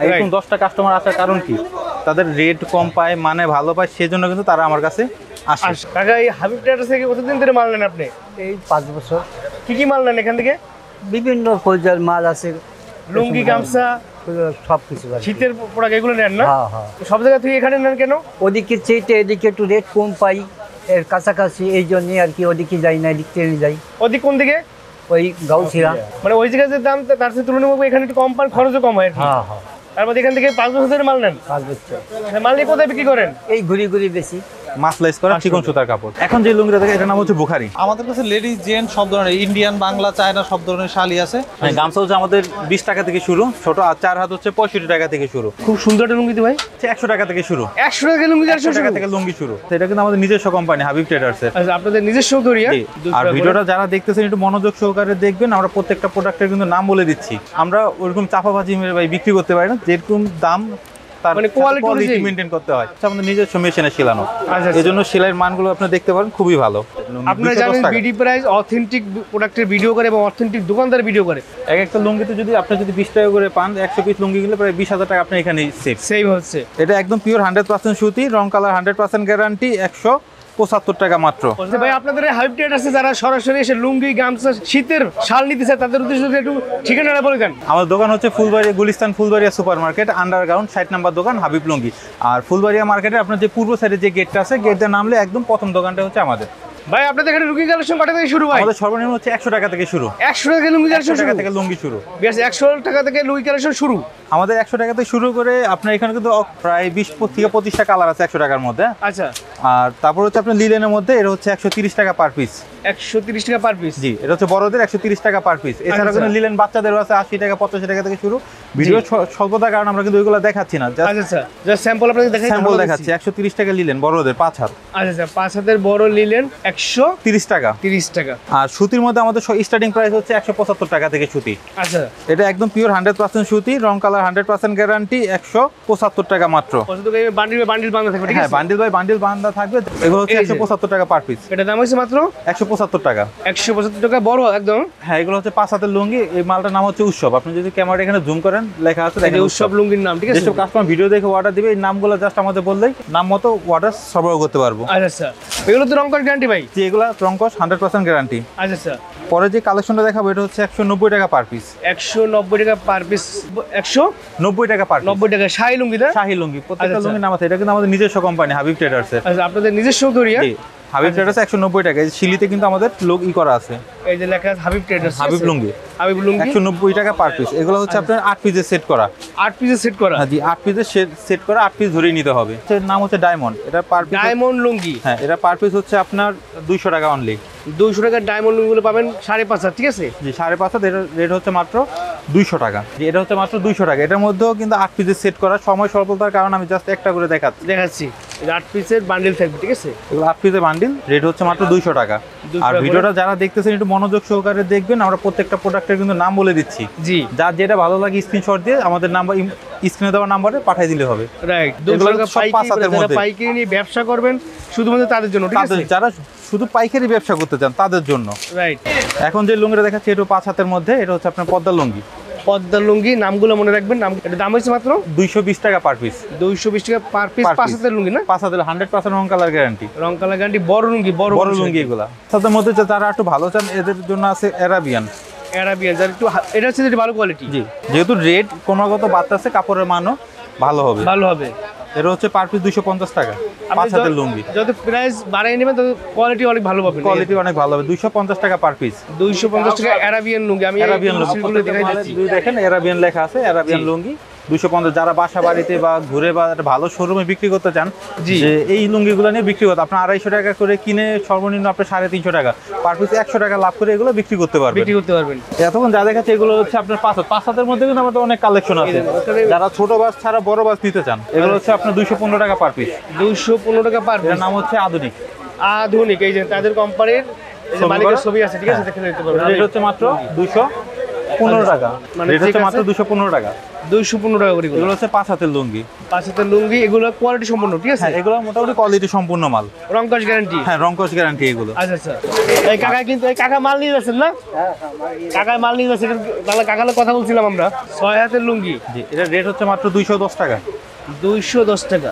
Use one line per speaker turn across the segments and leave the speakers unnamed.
এরকম 10টা কাস্টমার আসার কারণ কি, তাদের রেট কম পায়, মানে ভালো পায়, সেজন্য কিন্তু তারা আমার কাছে আসে।
কাকা এই হাবিব ট্রেডার্স থেকে কতদিন ধরে মাল নেন আপনি?
এই 5 বছর।
কি মাল নেন এখান থেকে?
বিভিন্ন পর্যায়ের মাল আছে,
লুঙ্গি, গামছা,
সব কিছু আছে।
শীতের প্রোডাক্ট এগুলো নেন না?
হ্যাঁ হ্যাঁ।
সব জায়গা থেকে এখানে নেন কেন?
ওদিকে চেয়ে এদিকে একটু রেট কম পাই, এর কাছাকাছি, এই জন্যে আর কি ওদিকে যাই না, এদিক থেকে যাই।
ওদিক কোন দিকে?
ওই গাউছিয়া।
মানে ওই জায়গায় যে দাম তার সাথে তুলনামূলক এখানে একটু কম পান, খরচও কম হয়।
হ্যাঁ হ্যাঁ।
তারপর এখান থেকে 5 বছর ধরে মাল নেন?
5 বছর।
মাল নিয়ে কোথায় বিক্রি করেন?
এই ঘুরি ঘুরি বেশি।
মাসলাইজ করা চিকন সুতার কাপড়। এখন যে লুঙ্গিটা দেখে এটার নাম হচ্ছে বুখারি।
আমাদের কাছে লেডিস জেন্টস সব ধরনের, ইন্ডিয়ান, বাংলা, চায়না সব ধরনের শাড়ি আছে।
গামছা হচ্ছে আমাদের 20 টাকা থেকে শুরু, ছোট, আর 4 হাত হচ্ছে 65 টাকা থেকে শুরু।
খুব সুন্দর একটা লুঙ্গি ভাই,
100 টাকা থেকে শুরু।
100 টাকা লুঙ্গি,
100 টাকা থেকে লুঙ্গি শুরু। এটা কিন্তু আমাদের নিজস্ব কোম্পানি হাবিব ট্রেডার্সের।
আচ্ছা, আপনাদের নিজস্ব তৈরি?
আর ভিডিওটা যারা দেখতেছেন একটু মনোযোগ সহকারে দেখবেন, আমরা প্রত্যেকটা প্রোডাক্টের কিন্তু নাম বলে দিচ্ছি। আমরা ওরকম চাপাবাজি মেরে ভাই বিক্রি করতে পারি না, যেরকম দাম তার
মানে কোয়ালিটি
মেইনটেইন করতে হয়। আমাদের নিজস্ব মেশিনে সেলানো,
আচ্ছা।
এজন্য সেলাইয়ের মানগুলো আপনি দেখতে পারেন, খুবই ভালো।
আপনারা জানেন বিডি প্রাইস অথেন্টিক প্রোডাক্টের ভিডিও করে এবং অথেন্টিক দোকানদার ভিডিও করে।
এক একটা লুঙ্গিতে যদি আপনি 20 টাকা করে পান, 100 পিস লুঙ্গি গেলে প্রায় 20,000 টাকা আপনি এখানে সেভ
হচ্ছে।
এটা একদম পিওর 100% সুতি, রং কালার 100% গ্যারান্টি, 175 টাকা মাত্র।
ভাই আপনাদের হাবিব ট্রেডার্সে যারা সরাসরি এসে লুঙ্গি, গামছা, শীতের শাল নিতে চায় তাদের উদ্দেশ্যে একটু ঠিকানাটা বলে দেন।
আমাদের দোকান হচ্ছে Phulbaria, Gulistan Phulbaria super market, underground 60 নম্বর দোকান হাবিব লুঙ্গি। আর ফুলবাড়িয়া মার্কেটে আপনার যে পূর্ব সাইডে যে গেটটা আছে, গেট দিয়ে নামলে একদম প্রথম দোকানটা হচ্ছে আমাদের।
ভাই আপনাদের এখানে লুঙ্গি কালেকশন কত থেকে শুরু ভাই?
আমাদের সর্বনিম্ন হচ্ছে 100 টাকা থেকে শুরু।
100 টাকা লুঙ্গি কালেকশন
টাকা থেকে লুঙ্গি শুরু।
বেশ, 100 টাকা থেকে লুঙ্গি কালেকশন শুরু।
আমাদের 100 টাকা থেকে শুরু করে আপনার এখানে কিন্তু প্রায় 20 থেকে 25টা কালার আছে 100 টাকার মধ্যে।
আচ্ছা।
আর তারপর হচ্ছে আপনার লিলেনের মধ্যে এটা হচ্ছে 130 টাকা পার পিস।
130 টাকা পার পিস?
জি, এটা হচ্ছে বড়দের 130 টাকা পার পিস। এছাড়া কিন্তু লিলেন বাচ্চাদেরও আছে 80 টাকা 85 টাকা থেকে শুরু। ভিডিও স্বল্পতার কারণে আমরা কিন্তু ওইগুলো দেখাচ্ছি না।
আচ্ছা, জাস্ট স্যাম্পল আপনাদের দেখাই,
স্যাম্পল দেখাচ্ছি। 130 টাকা লিলেন বড়দের 5 হাত।
আচ্ছা, 5 হাতের বড় লিলেন 130
টাকা। আর সুতির মধ্যে আমাদের স্টার্টিং প্রাইস হচ্ছে 175 টাকা থেকে সুতি।
আচ্ছা,
এটা একদম পিওর 100% সুতি, রং কালার 100% গ্যারান্টি, 175 টাকা মাত্র।
বান্ডিল বান্ডিল বাঁধা থাকবে, ঠিক আছে?
হ্যাঁ, বান্ডিল বাই বান্ডিল বাঁধা থাকবে। এগুলো হচ্ছে 175 টাকা পার পিস।
এটা দাম হচ্ছে মাত্র
175 টাকা।
175 টাকা বড় একদম।
হ্যাঁ, এগুলো হচ্ছে 5 হাতের লুঙ্গি। এই মালটার নাম হচ্ছে উৎসব। আপনি যদি ক্যামেরা এখানে জুম করেন, লেখা আছে
দেখেন উৎসব লুঙ্গির নাম, ঠিক আছে?
যেসব কাস্টমার ভিডিও দেখে অর্ডার দিবে, এই নামগুলো জাস্ট আমাদের বললেই নাম মতো অর্ডার সরবরাহ করতে পারবো।
আচ্ছা, এগুলো তো রং কস গ্যারান্টি ভাই?
জি, এগুলো রং কস 100% গ্যারান্টি।
আচ্ছা,
পরে যে কালেকশনটা দেখাবো এটা হচ্ছে 190 টাকা পার পিস।
190 টাকা পার পিস।
190 টাকা পার পিস।
90 টাকা শাহী লুঙ্গি না?
শাহী লুঙ্গি। প্রত্যেকটা লুঙ্গির নাম আছে। এটা কিন্তু আমাদের নিজস্ব কোম্পানি হাবিব ট্রেডার্সের।
আচ্ছা, আপনাদের নিজস্ব তৈরি?
হাবিব ট্রেডার্স 190 টাকা। এই শিলিতে কিন্তু আমাদের লোক করা আছে,
এই যে লেখা আছে হাবিব ট্রেডার্স।
হাবিব লুঙ্গি।
হাবিব লুঙ্গি
190 টাকা পার পিস। এগুলো হচ্ছে আপনার 8 পিসের সেট করা।
8 পিসের সেট করা?
হ্যাঁ জি, 8 পিসের সেট করা, 8 পিস ধরেই নিতে হবে। এর নাম হচ্ছে ডায়মন্ড। এটা পার পিস
ডায়মন্ড লুঙ্গি।
হ্যাঁ, এটা পার পিস হচ্ছে আপনার 200 টাকা অনলি।
200 টাকার ডায়মন্ড লুঙ্গিগুলো পাবেন 5.5, ঠিক আছে?
জি, 5.5, এর রেট হচ্ছে মাত্র 200 টাকা। জি, এটা হচ্ছে মাত্র 200 টাকা। এটার মধ্যেও কিন্তু 8 পিসের সেট করা। সময় স্বল্পতার কারণে আমি জাস্ট একটা করে দেখাচ্ছি।
8 পিসের বান্ডিল থাকবে, ঠিক আছে?
এগুলো 8 পিসের বান্ডিল, রেট হচ্ছে মাত্র 200 টাকা। আর ভিডিওটা যারা দেখতেছেন একটু মনোযোগ সহকারে দেখবেন, আমরা প্রত্যেকটা প্রোডাক্টের কিন্তু নাম বলে দিচ্ছি।
জি,
যার যেটা ভালো লাগে স্ক্রিনশট দিয়ে আমাদের নাম্বার, স্ক্রিনে দেওয়া নাম্বারে পাঠিয়ে দিলে হবে।
রাইট।
এগুলো সব 5 হাতের মধ্যে।
পাইকারি নিয়ে ব্যবসা করবেন শুধুমাত্র তাদের জন্য, ঠিক আছে?
যারা শুধু পাইকারি ব্যবসা করতে চান তাদের জন্য।
রাইট।
এখন যে লুঙ্গিটা দেখাচ্ছি এটা 5 হাতের মধ্যে। এটা হচ্ছে আপনার পদ্মা লুঙ্গি।
পদ্মা লুঙ্গি, নামগুলো মনে রাখবেন। এটা দাম হচ্ছে মাত্র
220 টাকা পার পিস।
220 টাকা পার পিস। 5 হাতের লুঙ্গি না?
5 হাতের 100% রং কালার গ্যারান্টি।
রং কালার গ্যারান্টি, বড় লুঙ্গি, বড়
লুঙ্গি এগুলা। তাদের মধ্যে যারা একটু ভালো চান এদের জন্য আছে অ্যারাবিয়ান।
যারা একটু, এটা হচ্ছে যেটা ভালো কোয়ালিটি।
জি, যেহেতু রেট ক্রমাগত বাড়তেছে, কাপড়ের মানও ভালো হবে। এটা হচ্ছে পার পিস 250 টাকা। 5 হাতের লুঙ্গি।
যত প্রাইস বাড়াই নেবেন তত কোয়ালিটি অনেক ভালো পাবেন।
কোয়ালিটি অনেক ভালো হবে। 250 টাকা পার পিস।
250 টাকা অ্যারাবিয়ান লুঙ্গি। আমি
অ্যারাবিয়ান লুঙ্গি দেখাই দিচ্ছি। দেখেন অ্যারাবিয়ান লেখা আছে, অ্যারাবিয়ান লুঙ্গি 250। যারা বাসা বাড়িতে বা ঘুরে বা ভালো শোরুমে বিক্রি করতে চান, যে এই লুঙ্গিগুলো নিয়ে বিক্রি করতে আপনার 250 টাকা করে কিনে সর্বনিম্ন আপনার 350 টাকা পার পিস 100 টাকা লাভ করে এগুলো বিক্রি করতে পারবেন। এতক্ষণ যা দেখাচ্ছে এগুলো হচ্ছে আপনার 5 হাতের মধ্যে কিন্তু আমাদের অনেক কালেকশন আছে। যারা ছোট বাস ছাড়া বড় বাস নিতে চান, এগুলো হচ্ছে আপনার 215 টাকা পার পিস।
215 টাকা পার পিস।
এর নাম হচ্ছে আধুনিক।
এই যে তাদের কোম্পানির মালিকের ছবি আছে, ঠিক আছে? দেখে নিতে পারবেন।
এটা হচ্ছে মাত্র 200 15 টাকা,
মানে
রেট হচ্ছে
ঠিক
মাত্র
আছে।
215 টাকা।
215 টাকা করে এগুলো।
এগুলো হচ্ছে 5 হাতের লুঙ্গি।
5 হাতের লুঙ্গি, এগুলো কোয়ালিটি সম্পন্ন, ঠিক আছে?
হ্যাঁ, এগুলো মোটামুটি কোয়ালিটি সম্পূর্ণ মাল।
রং কস গ্যারান্টি।
হ্যাঁ, রংকশ গ্যারান্টি এগুলো।
আচ্ছা আচ্ছা। এই কাকা কিন্তু এই কাকা মাল নিয়ে যাচ্ছেন না? কাকা মাল নিয়ে যাচ্ছেন, তাহলে কাকার কথা বলছিলাম আমরা। 6 হাতের লুঙ্গি,
জি, এটা রেট হচ্ছে মাত্র 210 টাকা।
210 টাকা।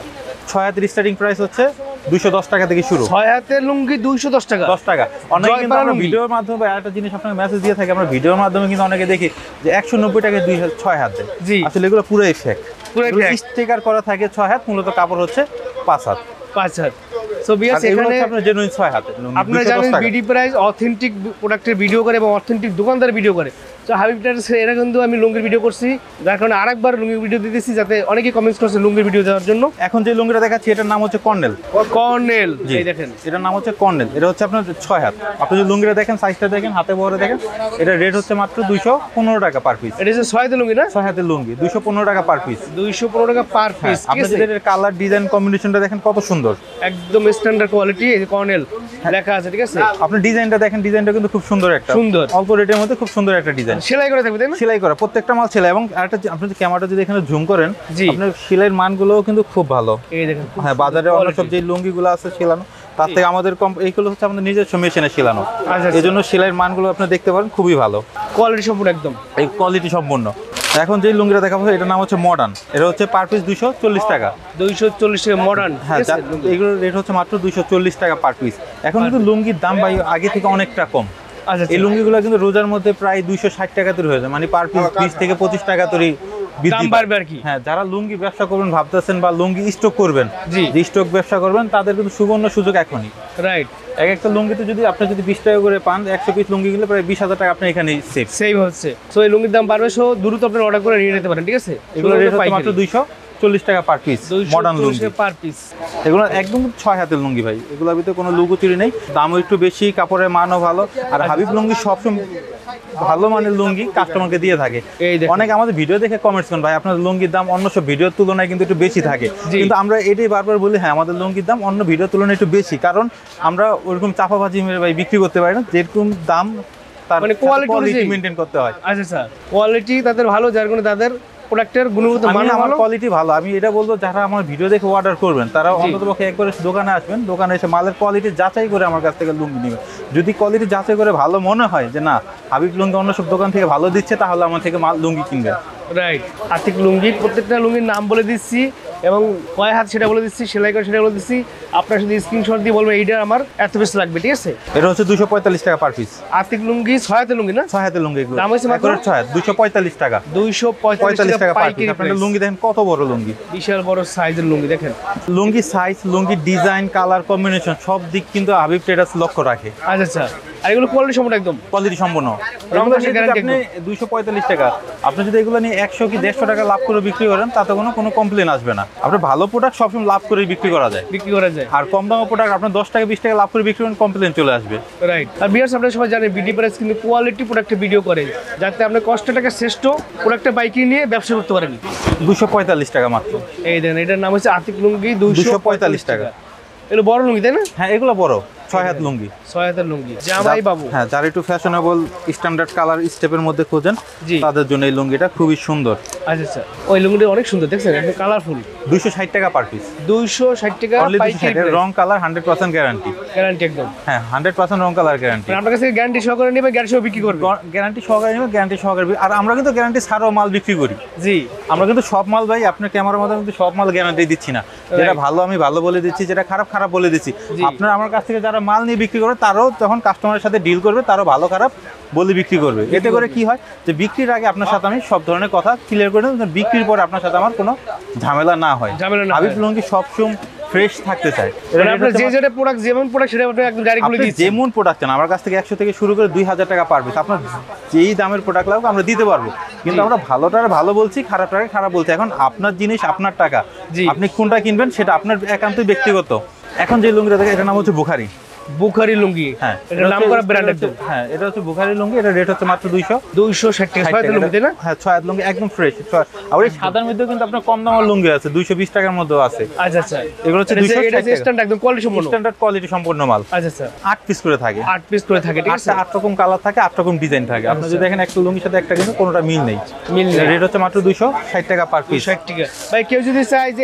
6 হাতের স্টার্টিং প্রাইস হচ্ছে 210 টাকা থেকে শুরু।
6 হাতের লুঙ্গি 210 টাকা।
10 টাকা। অনেকে কিন্তু
জয়পাড়া
আমরা
লুঙ্গি।
ভিডিওর মাধ্যমে বা একটা জিনিস আপনাকে মেসেজ দিয়ে থাকি, আমরা ভিডিওর মাধ্যমে কিন্তু অনেকে দেখি যে 190 টাকায় 6 হাত দেয়।
জি।
আসলে এগুলো পুরোই ফেক।
পুরোই fake।
স্টিকার করা থাকে 6 হাত, মূলত কাপড় হচ্ছে 5 হাত।
5 হাত। সো বিয়াস,
আর এগুলো
এখানে
হচ্ছে আপনার জেনুইন 6 হাত।
আপনারা জানেন বিডি প্রাইস অথেন্টিক প্রোডাক্টের ভিডিও করে এবং অথেন্টিক দোকানদার ভিডিও করে। তো হাবিব ট্রেডার্স এরা কিন্তু আমি লুঙ্গির ভিডিও করছি, যার কারণে আরেকবার লুঙ্গির ভিডিও দিতেছি, যাতে অনেকেই কমেন্টস করছে লুঙ্গির ভিডিও দেওয়ার জন্য।
এখন যে লুঙ্গিটা দেখাচ্ছি এটার নাম হচ্ছে কর্নেল।
কর্নেল,
জি,
এই দেখেন।
এটার নাম হচ্ছে কর্নেল। এটা হচ্ছে আপনার 6 হাত। আপনি যদি লুঙ্গিটা দেখেন, সাইজটা দেখেন, হাতে বহরে দেখেন, এটা রেট হচ্ছে মাত্র 215 টাকা পার পিস।
এটা হচ্ছে 6 হাতের লুঙ্গি না?
6 হাতের লুঙ্গি 215 টাকা পার পিস।
215 টাকা পার পিস, ঠিক
আপনি
আছে?
যদি এর কালার ডিজাইন কম্বিনেশনটা দেখেন কত সুন্দর।
একদম স্ট্যান্ডার্ড কোয়ালিটি, এই যে কর্নেল লেখা আছে, ঠিক আছে?
আপনি ডিজাইনটা দেখেন, ডিজাইনটা কিন্তু খুব সুন্দর একটা,
সুন্দর।
অল্প রেটের মধ্যে খুব সুন্দর একটা ডিজাইন।
সেলাই করে থাকবে, তাই না?
সেলাই করা প্রত্যেকটা মাল সেলাই, এবং আরেকটা আপনি যদি ক্যামেরাটা যদি এখানে জুম করেন,
জি।
আপনার সেলাইয়ের মানগুলোও কিন্তু খুব ভালো।
এই দেখেন, খুব
হ্যাঁ, বাজারে অন্য সব যে লুঙ্গিগুলো আছে সেলানো, তার থেকে আমাদের এইগুলো হচ্ছে আমাদের নিজস্ব মেশিনে সেলানো।
আচ্ছা।
এই জন্য সেলাইয়ের মানগুলো আপনি দেখতে পারেন খুবই ভালো,
কোয়ালিটি সম্পূর্ণ একদম।
এই কোয়ালিটি সম্পূর্ণ। এখন যে লুঙ্গিটা দেখাবো এটার নাম হচ্ছে মডার্ন। এটা হচ্ছে পার পিস 240 টাকা।
240 টাকা মডার্ন,
হ্যাঁ,
ঠিক আছে?
এগুলোর রেট হচ্ছে মাত্র 240 টাকা পার পিস। এখন কিন্তু লুঙ্গির দাম ভাই আগে থেকে অনেকটা কম।
আচ্ছা,
এই লুঙ্গিগুলো কিন্তু রোজার মধ্যে প্রায় 260 টাকা তৈরি হয়ে যায়, মানে পার পিস 20 থেকে 25 টাকা তৈরি বৃদ্ধি
দাম
পায়।
বাড়বে আর কি।
হ্যাঁ, যারা লুঙ্গি ব্যবসা করবেন ভাবতেছেন বা লুঙ্গি স্টক করবেন,
জি।
যে স্টক ব্যবসা করবেন, তাদের কিন্তু সুবর্ণ সুযোগ এখনই।
রাইট।
এক একটা লুঙ্গিতে যদি আপনি যদি 20 টাকা করে পান, 100 পিস লুঙ্গি গেলে প্রায় 20,000 টাকা আপনি এখানে সেভ।
সেভ হচ্ছে। সো এই লুঙ্গির দাম বাড়বে, সো দ্রুত আপনারা অর্ডার করে নিয়ে নিতে পারেন, ঠিক আছে?
এগুলো রেট হচ্ছে মাত্র 240 টাকা পার পিস। মডার্ন লুঙ্গি
পার পিস।
এগুলো একদম 6 হাতের লুঙ্গি ভাই, এগুলোর ভিতরে কোনো লুকোচুরি নেই, দামও একটু বেশি, কাপড়ের মানও ভালো। আর হাবিব লুঙ্গি সবসময় ভালো মানের লুঙ্গি কাস্টমারকে দিয়ে থাকে।
এই দেখুন।
অনেকে আমাদের ভিডিও দেখে কমেন্টস করেন, ভাই আপনার লুঙ্গির দাম অন্য সব ভিডিওর তুলনায় কিন্তু একটু বেশি থাকে।
জি।
কিন্তু আমরা এটাই বারবার বলি, হ্যাঁ আমাদের লুঙ্গির দাম অন্য ভিডিওর তুলনায় একটু বেশি, কারণ আমরা ওরকম চাপাবাজি মেরে ভাই বিক্রি করতে পারি না। যেরকম দাম তার
মানে quality
কোয়ালিটি
অনুযায়ী।
মেনটেন করতে হয়।
আচ্ছা স্যার, কোয়ালিটি তাদের ভালো, যার কারণে তাদের প্রোডাক্টের গুণগত মান
আমার
ভালো।
কোয়ালিটি ভালো। আমি এটা বলবো, যারা আমার ভিডিও দেখে অর্ডার করবেন তারা অন্ততপক্ষে একবার দোকানে আসবেন, দোকানে এসে মালের কোয়ালিটি যাচাই করে আমার কাছ থেকে লুঙ্গি নেবেন। যদি কোয়ালিটি যাচাই করে ভালো মনে হয় যে না হাবিব লুঙ্গি অন্য সব দোকান থেকে ভালো দিচ্ছে, তাহলে আমার থেকে মাল লুঙ্গি কিনবেন।
রাইট। আর্থিক লুঙ্গি, প্রত্যেকটা লুঙ্গির নাম বলে দিচ্ছি এবং কয় হাত সেটা বলে দিচ্ছি, সেলাই করে সেটা বলে দিচ্ছি। আপনার শুধু স্ক্রিনশট দিয়ে বলবেন এইটা আমার এত বেশি লাগবে, ঠিক আছে?
এটা হচ্ছে 245 টাকা পার পিস।
আর্থিক লুঙ্গি 6 হাতের লুঙ্গি না?
6 হাতের লুঙ্গি এগুলো
দাম হচ্ছে মাত্র
6 হাত 245 টাকা।
245
টাকা পার পিস।
পাইকারি
আপনার
প্রাইস।
লুঙ্গি দেখেন কত বড় লুঙ্গি,
বিশাল বড় সাইজের লুঙ্গি দেখেন।
লুঙ্গি সাইজ, লুঙ্গি ডিজাইন, কালার কম্বিনেশন সব দিক কিন্তু হাবিব ট্রেডার্স লক্ষ্য রাখে।
আচ্ছা আচ্ছা। আর এগুলো কোয়ালিটি সম্পূর্ণ একদম
কোয়ালিটি সম্পন্ন।
রং
এগুলো
কষের
নিয়ে যদি
guarantee
আপনি 245 টাকা, আপনি যদি এগুলো নিয়ে 100 কি 150 টাকা লাভ করে বিক্রি করেন, তাতে কোনো কমপ্লেন আসবে না। আপনার ভালো প্রোডাক্ট সবসময় লাভ করে বিক্রি করা যায়,
বিক্রি করা যায়।
আর কম দামের প্রোডাক্ট আপনার 10 টাকা 20 টাকা লাভ করে বিক্রি করেন, কমপ্লেন চলে আসবে।
রাইট। আর বিয়ার্স, আপনারা সবাই জানেন বিডি প্রাইস কিন্তু কোয়ালিটি প্রোডাক্টের ভিডিও করে, যাতে আপনি কষ্ট টাকা শ্রেষ্ঠ প্রোডাক্টের বাইকিং নিয়ে ব্যবসা করতে পারেন।
245 টাকা মাত্র।
এই দেন, এটার নাম হচ্ছে আর্থিক লুঙ্গি,
245 টাকা।
এগুলো বড় লুঙ্গি, তাই না?
হ্যাঁ, এগুলো বড় 6 হাত লুঙ্গি।
6 হাতের লুঙ্গি জামাই বাবু।
হ্যাঁ, যারা একটু ফ্যাশনেবল স্ট্যান্ডার্ড কালার স্টেপের মধ্যে খোঁজেন,
জি।
তাদের জন্য এই লুঙ্গিটা খুবই সুন্দর।
আচ্ছা আচ্ছা। ওই লুঙ্গিটা অনেক সুন্দর, দেখছেন একদম কালারফুল।
260 টাকা পার পিস।
260 টাকা
অনলি
পাইকারি
260। রং কালার 100% গ্যারান্টি।
গ্যারান্টি একদম।
হ্যাঁ, 100% রং কালার গ্যারান্টি।
আপনার কাছে গ্যারান্টি সহকারে নেবে, গ্যারান্টি সহ বিক্রি করবে।
গ্যারান্টি সহকারে নেবেন, গ্যারান্টি সহকারে আর আমরা কিন্তু গ্যারান্টি ছাড়াও মাল বিক্রি করি।
জি।
আমরা কিন্তু সব মাল ভাই আপনার ক্যামেরার মধ্যে কিন্তু সব মাল গ্যারান্টি দিচ্ছি না। যেটা ভালো আমি ভালো বলে দিচ্ছি, যেটা খারাপ খারাপ বলে দিচ্ছি।
জি।
আপনারা আমার কাছ থেকে যারা মাল নিয়ে বিক্রি করবে, তারাও যখন কাস্টমারের সাথে ডিল করবে, তারাও ভালো খারাপ বলে বিক্রি করবে। এতে করে কি হয় যে বিক্রির আগে আপনার সাথে আমি সব ধরনের কথা ক্লিয়ার করে দেব, বিক্রির পরে আপনার সাথে আমার কোনো ঝামেলা না হয়।
ঝামেলা না হয়।
হাবিব লুঙ্গি সবসময় ফ্রেশ থাকতে চাই।
মানে আপনার যে যেটা প্রোডাক্ট, যেমন প্রোডাক্ট সেটা আপনি একদম ডাইরেক্ট বলে
আপনি
দিচ্ছেন।
যেমন প্রোডাক্ট চান আমার কাছ থেকে 100 থেকে শুরু করে 2000 টাকা পার পিস, আপনার যেই দামের প্রোডাক্ট লাগবে আমরা দিতে পারবো। কিন্তু আমরা ভালোটারে ভালো বলছি, খারাপটাকে খারাপ বলছি। এখন আপনার জিনিস, আপনার টাকা,
জি।
আপনি কোনটা কিনবেন সেটা আপনার একান্তই ব্যক্তিগত। এখন যে লুঙ্গিটা দেখে, এটার নাম হচ্ছে বুখারি।
বুখারি লুঙ্গি,
হ্যাঁ
এটা নাম করা ব্র্যান্ড একদম।
হ্যাঁ এটা হচ্ছে বুখারি লুঙ্গি, এটা রেট হচ্ছে মাত্র
260 টাকা 6 লুঙ্গি তাই না?
হ্যাঁ 6 লুঙ্গি একদম ফ্রেশ। আর এই সাদার মধ্যেও কিন্তু আপনার কম দামের লুঙ্গি আছে, 220 টাকার মধ্যেও আছে।
আচ্ছা আচ্ছা,
এগুলো হচ্ছে
এটা
260 টাকা
স্ট্যান্ডার্ড একদম কোয়ালিটি সম্পন্ন,
স্ট্যান্ডার্ড কোয়ালিটি সম্পূর্ণ মাল।
আচ্ছা আচ্ছা,
8 পিস করে থাকে,
8 পিস করে থাকে, ঠিক আছে?
8 রকম কালার থাকে, 8 রকম ডিজাইন থাকে। আপনি যদি দেখেন একটা লুঙ্গির সাথে একটা কিন্তু কোনোটা মিল নেই।
মিল নেই।
রেট হচ্ছে মাত্র 260 টাকা পার পিস।
260 টাকা। ভাই কেউ যদি চায় যে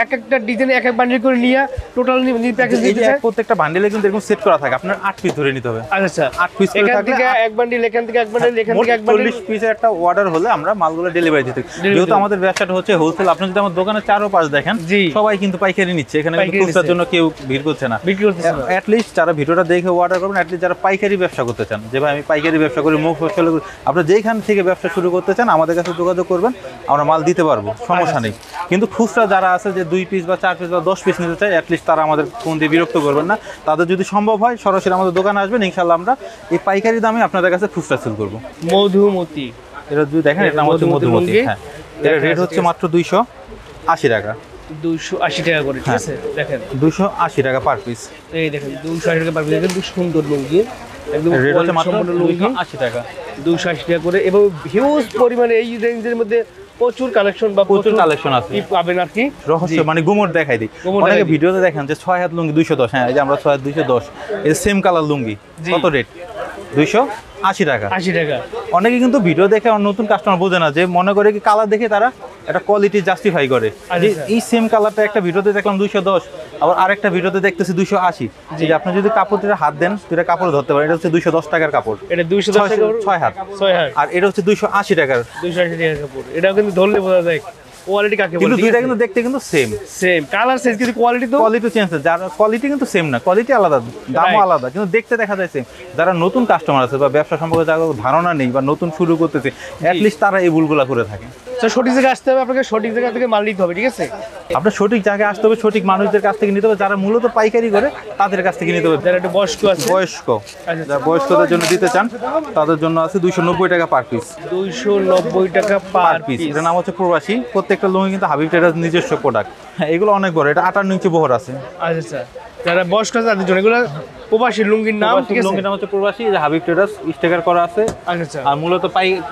একটা ডিজাইনে এক বান্ডিল করে নিয়ে টোটাল প্যাকেজ
এই
দিতে
যে
চায়,
প্রত্যেকটা বান্ডিলে কিন্তু এরকম সেট করা থাকে, আপনার 8 পিস ধরে নিতে হবে।
আচ্ছা
8 পিস করে
এখান
থাকলে
থেকে এক বান্ডিল, এখান থেকে এক বান্ডিল, এখান থেকে এক বান্ডিল,
40 পিসের একটা অর্ডার হলে আমরা মালগুলো ডেলিভারি দিতে। যেহেতু আমাদের ব্যবসাটা হচ্ছে হোলসেল, আপনি যদি আমার দোকানের চারো পাশ দেখেন
জি।
সবাই কিন্তু পাইকারি নিচ্ছে, এখানে কিন্তু
পাইকারি
খুচরার
নিচ্ছে।
জন্য কেউ ভিড় করছে না।
বিক্রি করতেছে না।
অ্যাট লিস্ট যারা ভিডিওটা দেখে অর্ডার করবেন, অ্যাট লিস্ট যারা পাইকারি ব্যবসা করতে চান, যে ভাই আমি পাইকারি ব্যবসা করি, মুখ ফসল করি, আপনারা যেইখান থেকে ব্যবসা শুরু করতে চান আমাদের কাছে যোগাযোগ করবেন, আমরা মাল দিতে পারবো, সমস্যা নেই। কিন্তু খুচরা যারা আছে যে 2 পিস বা 4 পিস বা 10 পিস নিতে চায়, অ্যাট লিস্ট তারা আমাদের ফোন দিয়ে বিরক্ত করবেন না। তাদের যদি সম্ভব হয় সরাসরি আমাদের দোকানে আসবেন, ইনশাআল্লাহ আমরা এই পাইকারি দামে আপনাদের কাছে খুচরা সেল করবো।
মধুমতি,
এটা যদি দেখেন, এটা হচ্ছে মধুমতি।
মধুমতি।
হ্যাঁ এর রেট হচ্ছে মাত্র 280 টাকা,
280 টাকা করে, ঠিক আছে? দেখেন
280 টাকা পার পিস।
এই দেখেন 280 টাকা পার পিস, দেখেন খুব সুন্দর লুঙ্গি, একদম
রেট হচ্ছে মাত্র
সম্পূর্ণ লুঙ্গি,
280 টাকা।
280 টাকা করে, এবং হিউজ পরিমাণে এই রেঞ্জের মধ্যে প্রচুর কালেকশন বা
প্রচুর কালেকশন আছে,
পাবেন আর কি।
রহস্য মানে গুমট দেখাই দিই।
গুমট
অনেকে
দেখাই দিই।
ভিডিওতে দেখেন যে 6 হাত লুঙ্গি 210, হ্যাঁ এই যে আমরা 6 হাত 210, এই সেম কালার লুঙ্গি
জি।
কত রেট? 280 টাকা।
80 টাকা।
অনেকে কিন্তু ভিডিও দেখে আর নতুন কাস্টমার বোঝে না, যে মনে করে কি কালার দেখে তারা একটা কোয়ালিটি জাস্টিফাই করে, যে এই সেম কালারটা একটা ভিডিওতে দেখলাম 210, আবার আরেকটা ভিডিওতে দেখতেছি 280। যে আপনি যদি কাপড়টা হাত দেন সেটা কাপড় ধরতে পারেন, এটা হচ্ছে 210 টাকার কাপড়,
এটা 210 টাকা,
6 হাত।
6 হাত,
আর এটা হচ্ছে 280 টাকার।
280 টাকা কাপড়। এটাও কিন্তু ধরলে বোঝা যায় কোয়ালিটি কাকে বলে,
কিন্তু
ঠিক
দুইটা
আছে?
কিন্তু দেখতে কিন্তু সেম,
সেম কালার সাইজ, কিন্তু কোয়ালিটি তো
কোয়ালিটি চেঞ্জ, যার কোয়ালিটি কিন্তু সেম না, কোয়ালিটি আলাদা, দামও
Right.
আলাদা, কিন্তু দেখতে দেখা যায় সেম। যারা নতুন কাস্টমার আছে বা ব্যবসা সম্পর্কে যারা ধারণা নেই বা নতুন শুরু করতেছে, অ্যাট লিস্ট তারা এই ভুলগুলো করে থাকে।
তো সঠিক জায়গায় আসতে হবে, আপনাকে সঠিক জায়গা থেকে মাল নিতে হবে, ঠিক আছে?
আপনার সঠিক জায়গায় আসতে হবে, সঠিক মানুষদের কাছ থেকে নিতে হবে, যারা মূলত পাইকারি করে তাদের কাছ থেকে নিতে হবে।
যারা একটু বয়স্ক আছে,
বয়স্ক,
আচ্ছা।
যারা বয়স্কদের জন্য দিতে চান তাদের জন্য আছে 290 টাকা পার পিস।
290 টাকা
পার
পার
পিস।
পিস।
এটার নাম হচ্ছে প্রবাসী। প্রত্যেকটা লুঙ্গি কিন্তু হাবিব ট্রেডার্স নিজস্ব প্রোডাক্ট। হ্যাঁ এগুলো অনেক বড়, এটা 58 ইঞ্চি বহর আছে।
আচ্ছা আচ্ছা, যারা বয়স্ক আছে তাদের জন্য এগুলো প্রবাসী লুঙ্গির নাম, ঠিক আছে?
লুঙ্গির নাম হচ্ছে প্রবাসী, যে হাবিব ট্রেডার্স স্টিকার করা আছে।
আচ্ছা আচ্ছা,
আর মূলত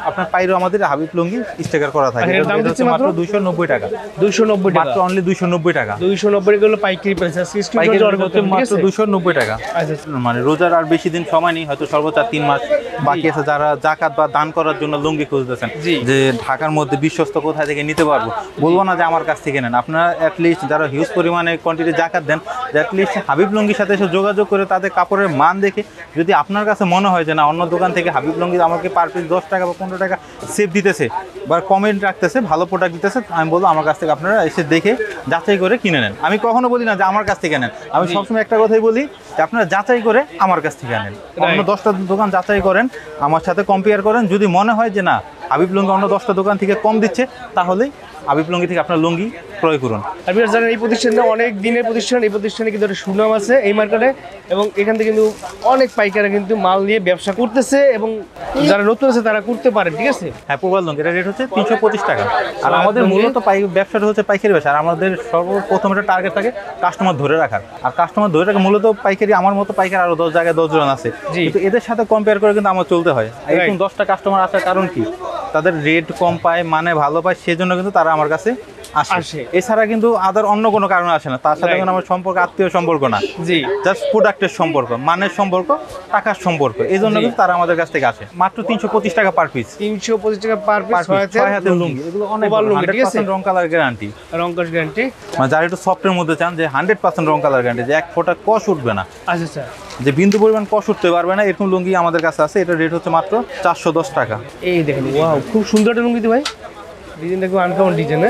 আপনার পাইরও আমাদের হাবিব লুঙ্গি স্টিকার করা থাকে।
আর এর দাম
এটা
দিচ্ছে
হচ্ছে
মাত্র
মাত্র 290 টাকা,
290 টাকা,
মাত্র অনলি 290 টাকা।
290 টাকা হলো পাইকারি প্রাইস,
পাইকারি
স্ক্রিনশট
রেট হচ্ছে মাত্র 290 টাকা।
আচ্ছা
মানে রোজার আর বেশি দিন সময় নেই, হয়তো সর্বোচ্চ 3 মাস বাকি আছে। যারা জাকাত বা দান করার জন্য লুঙ্গি খুঁজতেছেন,
জি।
যে ঢাকার মধ্যে বিশ্বস্ত কোথায় থেকে নিতে পারবো, বলবো না যে আমার কাছ থেকে নেন। আপনারা অ্যাটলিস্ট যারা হিউজ পরিমাণে কোয়ান্টিটি জাকাত দেন, অ্যাটলিস্ট হাবিব লুঙ্গির সাথে এসে যোগাযোগ করে তাদের কাপড়ের মান দেখে, যদি আপনার কাছে মনে হয় যে না অন্য দোকান থেকে হাবিব লুঙ্গি আমাকে পার পিস 10 টাকা বা 15 টাকা সেভ দিতেছে বা কমেন্ট রাখতেছে, ভালো প্রোডাক্ট দিতেছে, আমি বলবো আমার কাছ থেকে আপনারা এসে দেখে যাচাই করে কিনে নেন। আমি কখনো বলি না যে আমার কাছ থেকে নেন, আমি সবসময় একটা কথাই বলি যে আপনারা যাচাই করে আমার কাছ থেকে নেন। অন্য 10টা দোকান যাচাই করেন, আমার সাথে কম্পেয়ার করেন, যদি মনে হয় যে না হাবিব লুঙ্গি অন্য 10টা দোকান থেকে কম দিচ্ছে, তাহলেই হাবিব লুঙ্গি থেকে আপনার লুঙ্গি ক্রয় করুন।
আপনি জানেন এই প্রতিষ্ঠানটা অনেক দিনের প্রতিষ্ঠান, এই প্রতিষ্ঠানে কিন্তু একটা সুনাম আছে এই মার্কেটে, এবং এখান থেকে কিন্তু অনেক পাইকাররা কিন্তু মাল নিয়ে ব্যবসা করতেছে, এবং যারা নতুন আছে তারা করতে পারে, ঠিক আছে?
হ্যাঁ প্রবাল লুঙ্গি, এটা রেট হচ্ছে 325 টাকা। আর আমাদের মূলত ব্যবসাটা হচ্ছে পাইকারি ব্যবসা, আর আমাদের সর্বপ্রথম একটা টার্গেট থাকে কাস্টমার ধরে রাখার। আর কাস্টমার ধরে রাখা মূলত পাইকারি, আমার মতো পাইকারি আরো 10 জায়গায় 10 জন আছে,
জি।
কিন্তু এদের সাথে কম্পেয়ার করে কিন্তু আমার চলতে হয়। এরকম 10টা কাস্টমার আসার কারণ কি? তাদের রেট কম পায়, মানে ভালো পায়, সেজন্য কিন্তু তারা আমার কাছে আসে। এছাড়া কিন্তু আদার অন্য কোনো কারণে আসে না। তার সাথে কোনো আমার সম্পর্ক আত্মীয় সম্পর্ক না,
জি,
জাস্ট প্রোডাক্টের সম্পর্ক, মানের সম্পর্ক, টাকার সম্পর্ক, এই জন্য কিন্তু তারা আমাদের কাছ থেকে আসে। মাত্র 325 টাকা পার পিস।
325 টাকা পার পিস,
6 হাতের লুঙ্গি, এগুলো অনেক
প্রবাল লুঙ্গি, ঠিক আছে?
100% রং কালার গ্যারান্টি,
রংকশ গ্যারান্টি।
মানে যারা একটু সফটের মধ্যে চান, যে 100% রং কালার গ্যারান্টি, যে এক ফোঁটা কষ উঠবে না,
আচ্ছা আচ্ছা,
যে বিন্দু পরিমাণ কষ উঠতে পারবে না, এরকম লুঙ্গি আমাদের কাছে আছে। এটা রেট হচ্ছে মাত্র 410 টাকা।
এই দেখেন, ওয়াও, খুব সুন্দর একটা লুঙ্গি তো ভাই, ডিজাইনটা খুব আনকমন ডিজাইন।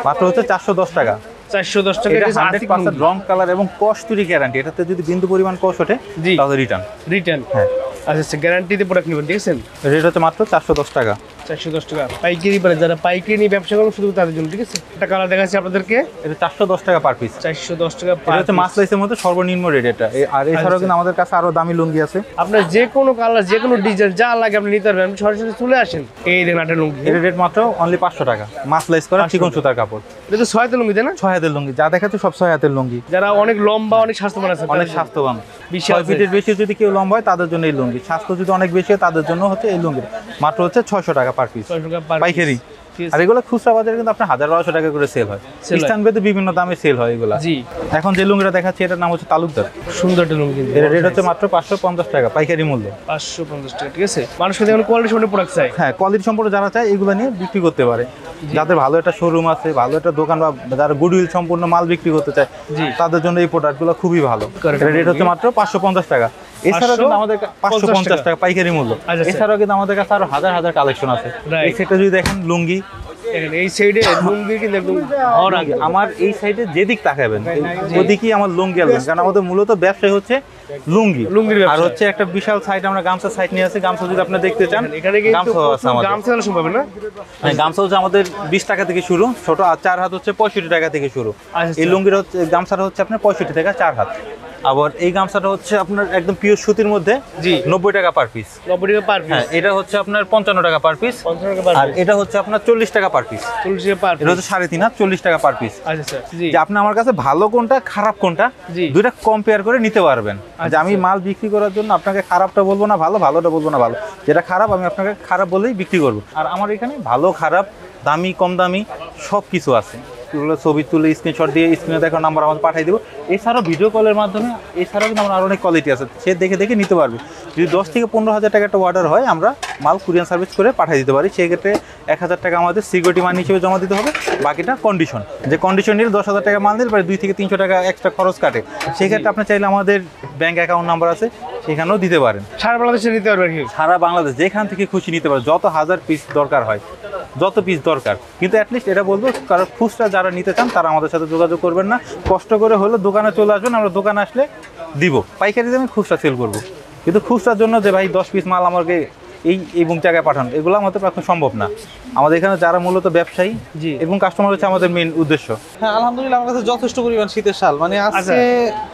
মাত্র হচ্ছে 410 টাকা।
410 টাকা,
এটা
এটা
100% রং কালার এবং কষ তৈরি গ্যারান্টি। এটাতে যদি বিন্দু পরিমাণ কষ ওঠে
জি।
তাহলে রিটার্ন।
রিটার্ন।
হ্যাঁ,
আচ্ছা আচ্ছা, গ্যারান্টিতে প্রোডাক্ট নেবেন, দেখছেন?
রেট হচ্ছে মাত্র 410 টাকা।
410 টাকা পাইকারি প্রাইস, যারা পাইকারি নিয়ে ব্যবসা করবেন শুধু তাদের জন্য, ঠিক আছে। একটা কালার দেখাচ্ছি আপনাদেরকে,
এটা 410 টাকা পার পিস।
410 টাকা
এটা হচ্ছে মাসলাইসের মধ্যে সর্বনিম্ন রেট এটা। আর এছাড়াও কিন্তু আমাদের কাছে আরো দামি লুঙ্গি আছে।
আপনার যে কোনো কালার, যে কোনো ডিজাইন যা লাগে আপনি নিতে পারবেন, আপনি সরাসরি চলে আসেন। এই দেখেন একটা লুঙ্গি,
এর রেট মাত্র অনলি 500 টাকা, মাসলাইস করা চিকন সুতার কাপড়।
এটা তো 6 হাতের লুঙ্গি, তাই না?
6 হাতের লুঙ্গি, যা দেখাচ্ছে সব 6 হাতের লুঙ্গি।
যারা অনেক লম্বা, অনেক স্বাস্থ্যবান আছে,
অনেক স্বাস্থ্যবান,
বিশাল
6 ফিটের বেশি যদি কেউ লম্বা হয় তাদের জন্য এই লুঙ্গি। স্বাস্থ্য যদি অনেক বেশি হয় তাদের জন্য হচ্ছে এই লুঙ্গি। মাত্র হচ্ছে 600 টাকা পার পিস
600 টাকা পার
পাইকারি।
পিস।
আর এগুলো খুচরা বাজারে কিন্তু আপনার 1000-1200 টাকা করে সেল হয়।
Sell হয়।
স্থানভেদে বিভিন্ন দামে সেল হয় এগুলা।
জি,
এখন যে লুঙ্গিটা দেখাচ্ছি এটার নাম হচ্ছে তালুকদার।
সুন্দর একটা লুঙ্গি কিন্তু।
এর রেট হচ্ছে মাত্র 550 টাকা পাইকারি মূল্য।
550 টাকা, ঠিক আছে। মানুষ কিন্তু এখন কোয়ালিটি সম্পন্ন প্রোডাক্ট চাই।
হ্যাঁ, কোয়ালিটি সম্পর্কে যারা চায় এগুলো নিয়ে বিক্রি করতে পারে। যাদের ভালো একটা শোরুম আছে, ভালো একটা দোকান, বা যারা গুডউইল সম্পূর্ণ মাল বিক্রি করতে চায়,
জি।
তাদের জন্য এই প্রোডাক্টগুলো খুবই ভালো।
Correct.
এর রেট হচ্ছে মাত্র 550 টাকা। এছাড়াও কিন্তু আমাদের 550 টাকা পাইকারি মূল্য।
আচ্ছা।
এছাড়াও কিন্তু আমাদের কাছে আরো হাজার হাজার কালেকশন আছে।
Right.
এই সেটটা যদি দেখেন লুঙ্গি,
দেখেন এই সাইডে লুঙ্গি কিন্তু একদম ভর আগে।
আমার এই সাইডে যেদিক তাকাবেন ওদিকেই আমার লুঙ্গি আর লুঙ্গি। কারণ আমাদের মূলত ব্যবসায় হচ্ছে লুঙ্গি।
লুঙ্গির ব্যবসা।
আর হচ্ছে একটা বিশাল সাইড আমরা গামছা সাইড নিয়ে আছি। গামছা যদি আপনি দেখতে চান,
এখানে কিন্তু
গামছা আছে আমাদের।
গামছা চালানো সম্ভব না?
হ্যাঁ, গামছা হচ্ছে আমাদের 20 টাকা থেকে শুরু, ছোট আর 4 হাত হচ্ছে 65 টাকা থেকে শুরু।
আচ্ছা।
এই লুঙ্গির হচ্ছে গামছাটা হচ্ছে আপনার 65 টাকা 4 হাত। আবার এই গামছাটা হচ্ছে আপনার একদম পিওর সুতির মধ্যে,
জি।
90 টাকা পার পিস।
90 টাকা পার পিস।
হ্যাঁ, এটা হচ্ছে আপনার 55 টাকা পার পিস।
50 টাকা পার
আর
পিস।
এটা হচ্ছে আপনার 40 টাকা পার পিস।
40 টাকা পার
এটা
পিস।
হচ্ছে 3.5 হাত, 40 টাকা পার পিস।
আচ্ছা স্যার, জি।
যে আপনি আমার কাছে ভালো কোনটা খারাপ কোনটা
জি।
দুইটা কম্পেয়ার করে নিতে পারবেন। যে আমি মাল বিক্রি করার জন্য আপনাকে খারাপটা বলবো না, ভালোটা বলবো না। ভালো যেটা খারাপ আমি আপনাকে খারাপ বলেই বিক্রি করবো। আর আমার এখানে ভালো খারাপ, দামি কম দামি সব কিছু আছে। এগুলো ছবি তুলে স্ক্রিনশট দিয়ে স্ক্রিনে দেখার নাম্বার আমাদের পাঠিয়ে দেবো। এছাড়াও ভিডিও কলের মাধ্যমে, এছাড়াও কিন্তু আমার আরও অনেক কোয়ালিটি আছে, সে দেখে দেখে নিতে পারবে। যদি 10 থেকে 15,000 টাকা একটা অর্ডার হয়, আমরা মাল কুরিয়ার সার্ভিস করে পাঠিয়ে দিতে পারি। সেক্ষেত্রে 1000 টাকা আমাদের সিকিউরিটি মানি হিসেবে জমা দিতে হবে, বাকিটা কন্ডিশন। যে কন্ডিশন নিলে 10,000 টাকা মাল নিলে প্রায় 2 থেকে 300 টাকা এক্সট্রা খরচ কাটে। সেক্ষেত্রে আপনি চাইলে আমাদের ব্যাংক অ্যাকাউন্ট নাম্বার আছে, সেখানেও দিতে পারেন।
সারা বাংলাদেশে নিতে পারবেন কি?
সারা বাংলাদেশ যেখান থেকে খুশি নিতে পারে, যত হাজার পিস দরকার হয়, যত পিস দরকার। কিন্তু অ্যাটলিস্ট এটা বলবো, কারণ খুচরা যারা নিতে চান তারা আমাদের সাথে যোগাযোগ করবেন না, কষ্ট করে হলে দোকানে চলে আসবেন, আমরা দোকানে আসলে দিব। পাইকারি দামে খুচরা সেল করবো। কিন্তু খুচরার জন্য যে ভাই 10 পিস মাল আমাকে এই জায়গায় পাঠান, এগুলো আমাদের এখন সম্ভব না। আমাদের এখানে যারা মূলত ব্যবসায়ী
জি।
এবং কাস্টমার হচ্ছে আমাদের মেইন উদ্দেশ্য।
হ্যাঁ, আলহামদুলিল্লাহ আমার কাছে যথেষ্ট পরিমাণ শীতের শাল, মানে আজকে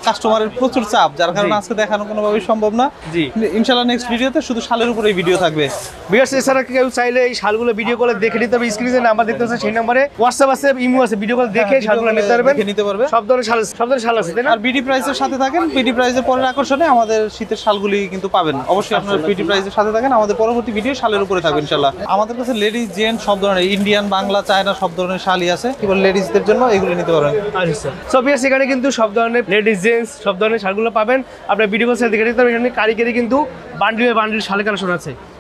কাস্টমারের প্রচুর চাপ, যার কারণে আজকে দেখানো কোনোভাবেই সম্ভব না।
জি।
ইনশাআল্লাহ নেক্সট ভিডিওতে শুধু শালের উপরেই ভিডিও থাকবে।
বিয়ার্স, এছাড়া কেউ চাইলে এই শালগুলো ভিডিও কলে দেখে নিতে পারবে। স্ক্রিনে নাম্বার দেখতে পাচ্ছেন, সেই নাম্বারে হোয়াটসঅ্যাপ আছে, ইমো আছে, ভিডিও কল দেখে শালগুলো নিতে পারবেন।
দেখে নিতে পারবে।
সব ধরনের শাল আছে, তাই না?
আর বিডি প্রাইসের সাথে থাকেন, বিডি প্রাইসের পরের আকর্ষণে আমাদের শীতের শালগুলি কিন্তু পাবেন। অবশ্যই আপনারা বিডি প্রাইসের সাথে থাকেন, আমাদের পরবর্তী ভিডিও শালের উপরে থাকবে ইনশাআল্লাহ। আমাদের কাছে লেডিস, জেন্ট সব ধরনের, ইন্ডিয়ান, বাংলা, চায়না সব ধরনের শালই আছে। কেবল লেডিসদের জন্য এগুলো নিতে পারবেন।
আচ্ছা স্যার। সো বিয়ার্স, এখানে কিন্তু সব ধরনের লেডিস, জেন্টস সব ধরনের শালগুলো পাবেন। আপনার ভিডিও কল দেখে নিতে পারবেন। এখানে কারিগরি কিন্তু বান্ডিল শালের কালেকশন আছে।